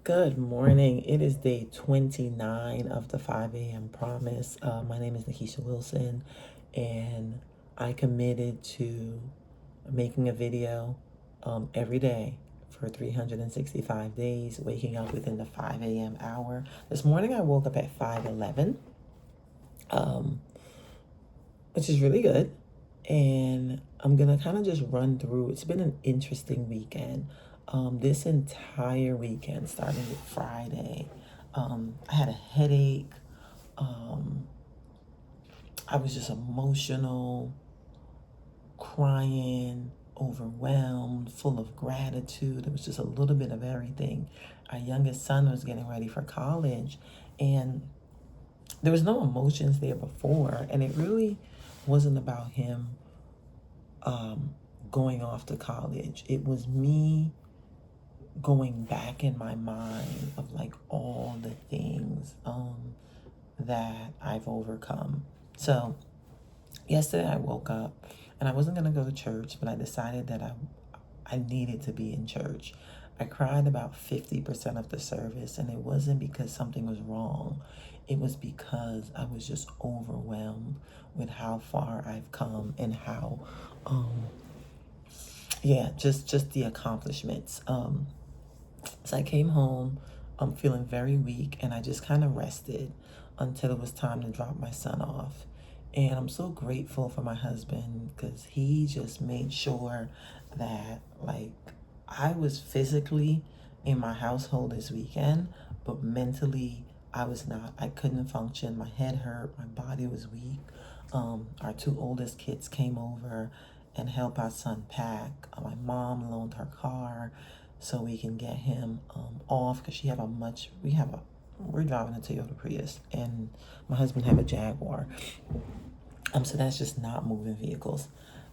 Good morning. It is day 29 of the 5 a.m. promise. My name is Nikisha Wilson, and I committed to making a video every day for 365 days, waking up within the 5 a.m. hour. This morning I woke up at 5:11, which is really good. And I'm going to kind of just run through. It's been an interesting weekend. This entire weekend, starting with Friday, I had a headache. I was just emotional, crying, overwhelmed, full of gratitude. It was just a little bit of everything. Our youngest son was getting ready for college, and there was no emotions there before, and it really wasn't about him going off to college. It was me going back in my mind of like all the things that I've overcome. So yesterday I woke up and I wasn't going to go to church, but I decided that I needed to be in church. I cried about 50% of the service, and it wasn't because something was wrong. It was because I was just overwhelmed with how far I've come and how, just the accomplishments. So I came home, I'm feeling very weak, and I just kind of rested until it was time to drop my son off. And I'm so grateful for my husband because he just made sure that, like, I was physically in my household this weekend, but mentally I was not. I couldn't function. My head hurt. My body was weak. Our two oldest kids came over and helped our son pack. My mom loaned her car so we can get him off because we're driving a Toyota Prius, and my husband have a Jaguar. So that's just not moving vehicles.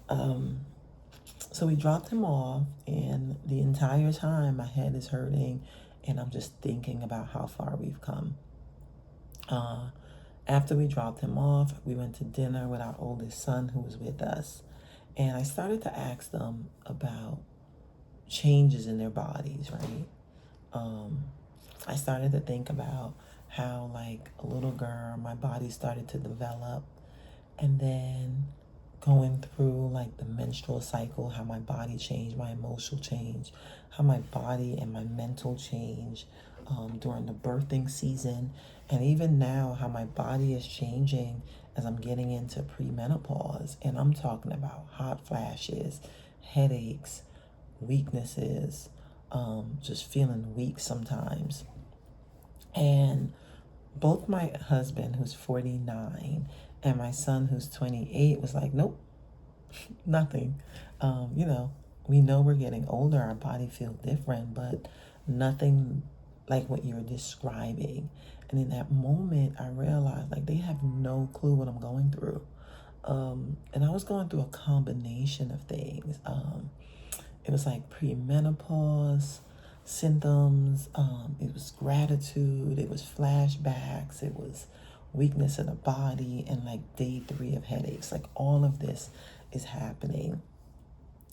So we dropped him off, and the entire time my head is hurting, and I'm just thinking about how far we've come. After we dropped him off, we went to dinner with our oldest son who was with us, and I started to ask them about changes in their bodies, right? I started to think about how, like a little girl, my body started to develop, and then going through like the menstrual cycle, how my body changed, my emotional change, how my body and my mental change during the birthing season, and even now how my body is changing as I'm getting into premenopause. And I'm talking about hot flashes, headaches, weaknesses, just feeling weak sometimes. And both my husband, who's 49, and my son, who's 28, was like, nope, nothing. We know we're getting older, our body feels different, but nothing like what you're describing. And in that moment, I realized like they have no clue what I'm going through. And I was going through a combination of things. It was like premenopause symptoms. It was gratitude. It was flashbacks. It was weakness of the body, and like day 3 of headaches. Like all of this is happening,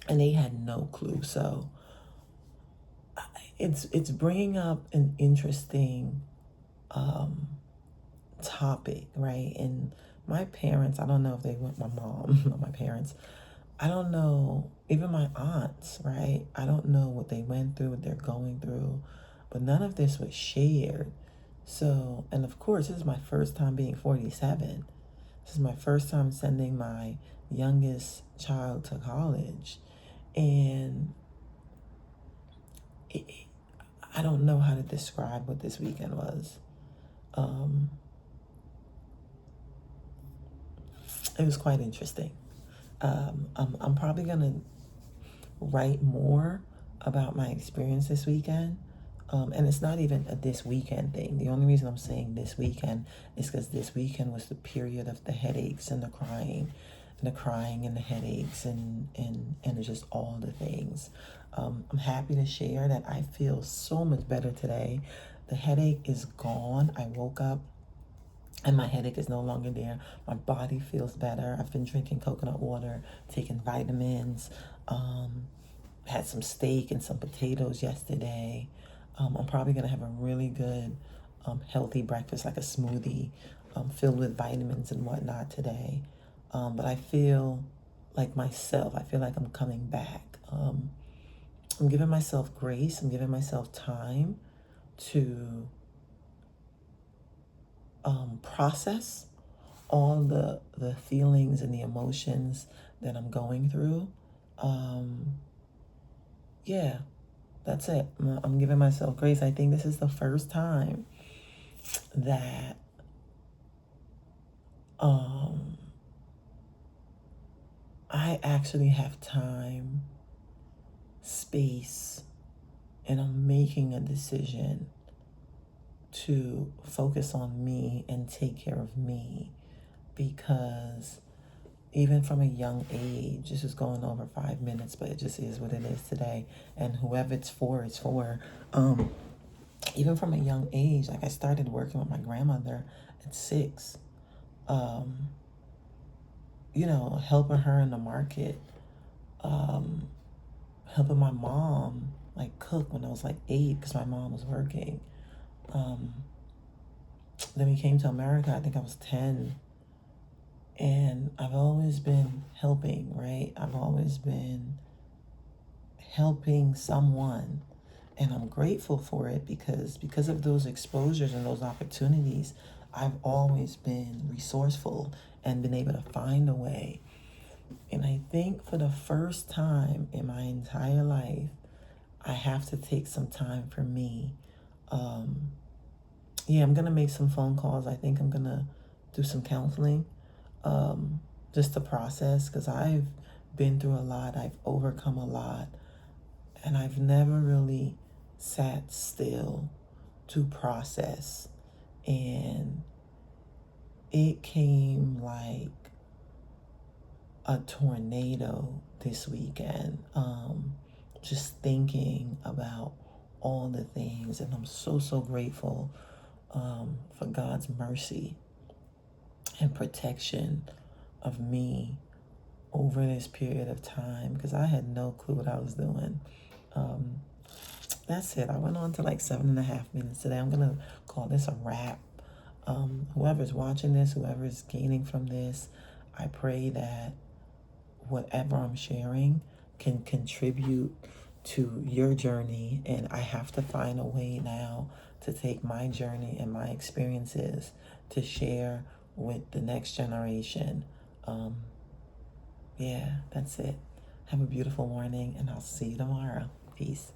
and they had no clue. So it's bringing up an interesting topic, right? And my parents, I don't know if they went, my mom, not my parents, I don't know, even my aunts, right? I don't know what they went through, what they're going through, but none of this was shared. So, and of course, this is my first time being 47. This is my first time sending my youngest child to college. And I don't know how to describe what this weekend was. It was quite interesting. I'm probably going to write more about my experience this weekend. And it's not even a this weekend thing. The only reason I'm saying this weekend is because this weekend was the period of the headaches and the crying and the headaches and just all the things. I'm happy to share that I feel so much better today. The headache is gone. I woke up and my headache is no longer there. My body feels better. I've been drinking coconut water, taking vitamins, had some steak and some potatoes yesterday. I'm probably going to have a really good, healthy breakfast, like a smoothie filled with vitamins and whatnot today. But I feel like myself. I feel like I'm coming back. I'm giving myself grace. I'm giving myself time to process all the feelings and the emotions that I'm going through. Yeah, that's it. I'm giving myself grace. I think this is the first time that I actually have time, space, and I'm making a decision to focus on me and take care of me, because even from a young age, this is going over 5 minutes, but it just is what it is today. And whoever it's for, it's for. Even from a young age, like I started working with my grandmother at 6, helping her in the market, helping my mom like cook when I was like 8 because my mom was working. Then we came to America, I think I was 10. And I've always been helping, right? I've always been helping someone. And I'm grateful for it because of those exposures and those opportunities, I've always been resourceful and been able to find a way. And I think for the first time in my entire life, I have to take some time for me. I'm going to make some phone calls. I think I'm going to do some counseling, just to process, because I've been through a lot. I've overcome a lot. And I've never really sat still to process. And it came like a tornado this weekend. Just thinking about all the things. And I'm so grateful for God's mercy and protection of me over this period of time, because I had no clue what I was doing. That's it. I went on to like 7.5 minutes today. I'm going to call this a wrap. Whoever's watching this, whoever's gaining from this, I pray that whatever I'm sharing can contribute to your journey. And I have to find a way now to take my journey and my experiences to share with the next generation. That's it. Have a beautiful morning, and I'll see you tomorrow. Peace.